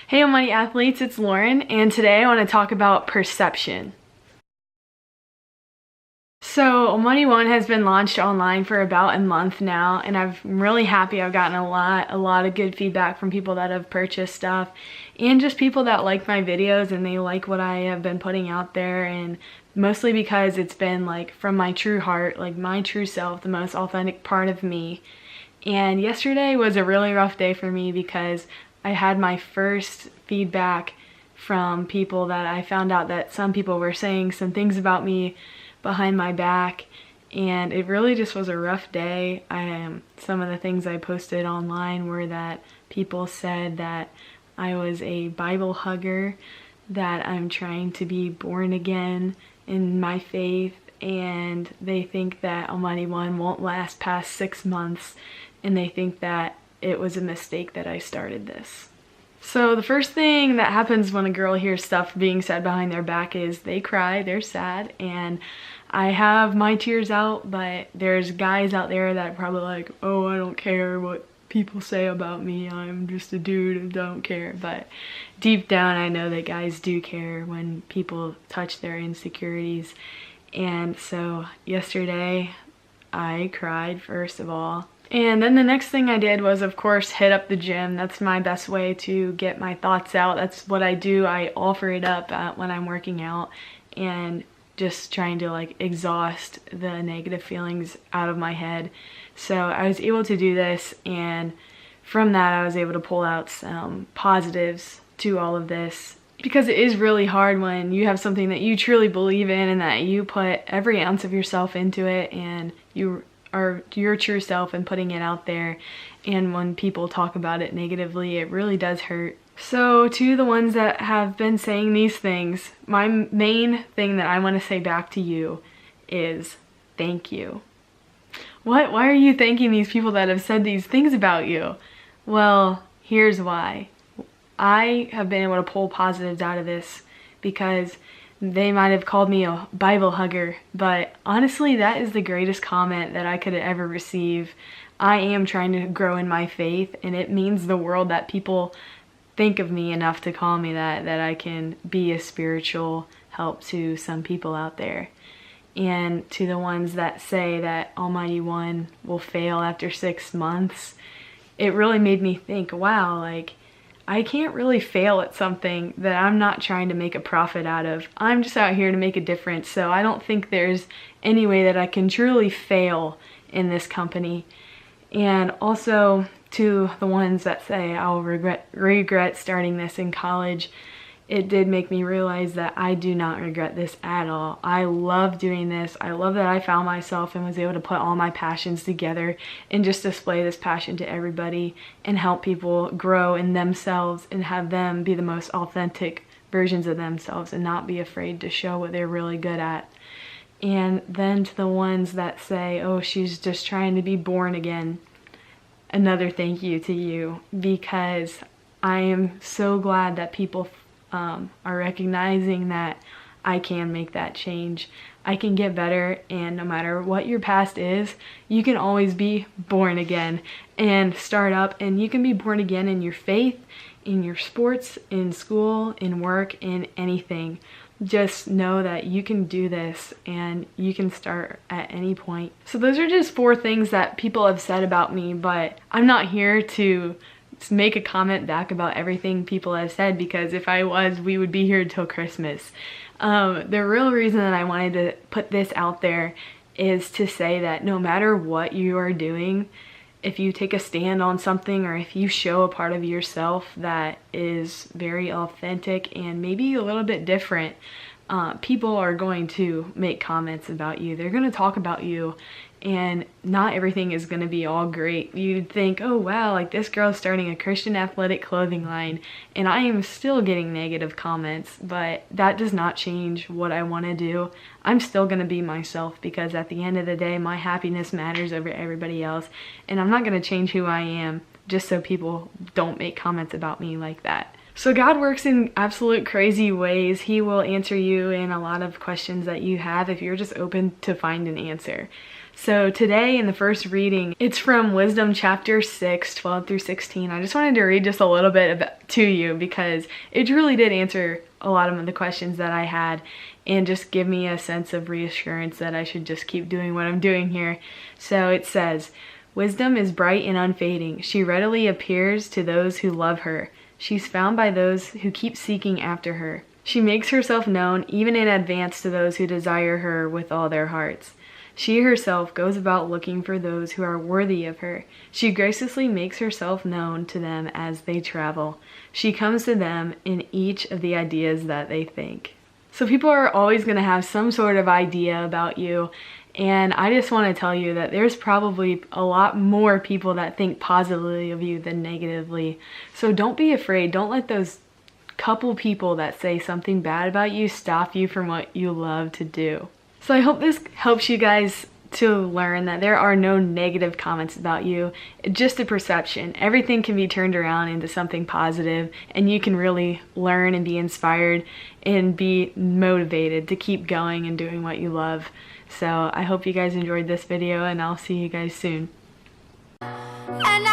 Hey Almighty Athletes, it's Lauren, and today I want to talk about perception. So Almighty One has been launched online for about a month now, and I'm really happy. I've gotten a lot of good feedback from people that have purchased stuff, and just people that like my videos and they like what I have been putting out there, and mostly because it's been like from my true heart, like my true self, the most authentic part of me. And yesterday was a really rough day for me because I had my first feedback from people that I found out that some people were saying some things about me behind my back, and it really just was a rough day. Some of the things I posted online were that people said that I was a Bible hugger, that I'm trying to be born again in my faith, and they think that Almighty One won't last past 6 months, and they think that it was a mistake that I started this. So the first thing that happens when a girl hears stuff being said behind their back is they cry, they're sad, and I have my tears out, but there's guys out there that are probably like, oh, I don't care what people say about me, I'm just a dude and don't care. But deep down I know that guys do care when people touch their insecurities. And so yesterday I cried, first of all. And then the next thing I did was, of course, hit up the gym. That's my best way to get my thoughts out. That's what I do. I offer it up when I'm working out and just trying to like exhaust the negative feelings out of my head. So I was able to do this, and from that I was able to pull out some positives to all of this, because it is really hard when you have something that you truly believe in and that you put every ounce of yourself into it, and you are your true self and putting it out there, and when people talk about it negatively, it really does hurt. So to the ones that have been saying these things, my main thing that I want to say back to you is thank you. What? Why are you thanking these people that have said these things about you? Well, here's why. I have been able to pull positives out of this because they might have called me a Bible hugger, but honestly, that is the greatest comment that I could ever receive. I am trying to grow in my faith, and it means the world that people think of me enough to call me that I can be a spiritual help to some people out there. And to the ones that say that Almighty One will fail after 6 months, it really made me think, wow, like, I can't really fail at something that I'm not trying to make a profit out of. I'm just out here to make a difference, so I don't think there's any way that I can truly fail in this company. And also to the ones that say I'll regret starting this in college, it did make me realize that I do not regret this at all. I love doing this. I love that I found myself and was able to put all my passions together and just display this passion to everybody and help people grow in themselves and have them be the most authentic versions of themselves and not be afraid to show what they're really good at. And then to the ones that say, oh, she's just trying to be born again, another thank you to you, because I am so glad that people are recognizing that I can make that change. I can get better, and no matter what your past is, you can always be born again and start up, and you can be born again in your faith, in your sports, in school, in work, in anything. Just know that you can do this and you can start at any point. So those are just 4 things that people have said about me, but I'm not here to make a comment back about everything people have said, because if I was, we would be here till Christmas. The real reason that I wanted to put this out there is to say that no matter what you are doing, if you take a stand on something, or if you show a part of yourself that is very authentic and maybe a little bit different, people are going to make comments about you. They're going to talk about you, and not everything is going to be all great. You'd think, oh wow, like this girl's starting a Christian athletic clothing line, and I am still getting negative comments, but that does not change what I want to do. I'm still going to be myself, because at the end of the day, my happiness matters over everybody else, and I'm not going to change who I am just so people don't make comments about me like that. So God works in absolute crazy ways. He will answer you in a lot of questions that you have if you're just open to find an answer. So today in the first reading, it's from Wisdom chapter 6, 12 through 16. I just wanted to read just a little bit to you, because it truly did answer a lot of the questions that I had and just give me a sense of reassurance that I should just keep doing what I'm doing here. So it says, wisdom is bright and unfading. She readily appears to those who love her. She's found by those who keep seeking after her. She makes herself known even in advance to those who desire her with all their hearts. She herself goes about looking for those who are worthy of her. She graciously makes herself known to them as they travel. She comes to them in each of the ideas that they think. So people are always going to have some sort of idea about you, and I just want to tell you that there's probably a lot more people that think positively of you than negatively. So don't be afraid. Don't let those couple people that say something bad about you stop you from what you love to do. So I hope this helps you guys to learn that there are no negative comments about you, just a perception. Everything can be turned around into something positive, and you can really learn and be inspired and be motivated to keep going and doing what you love. So I hope you guys enjoyed this video, and I'll see you guys soon. And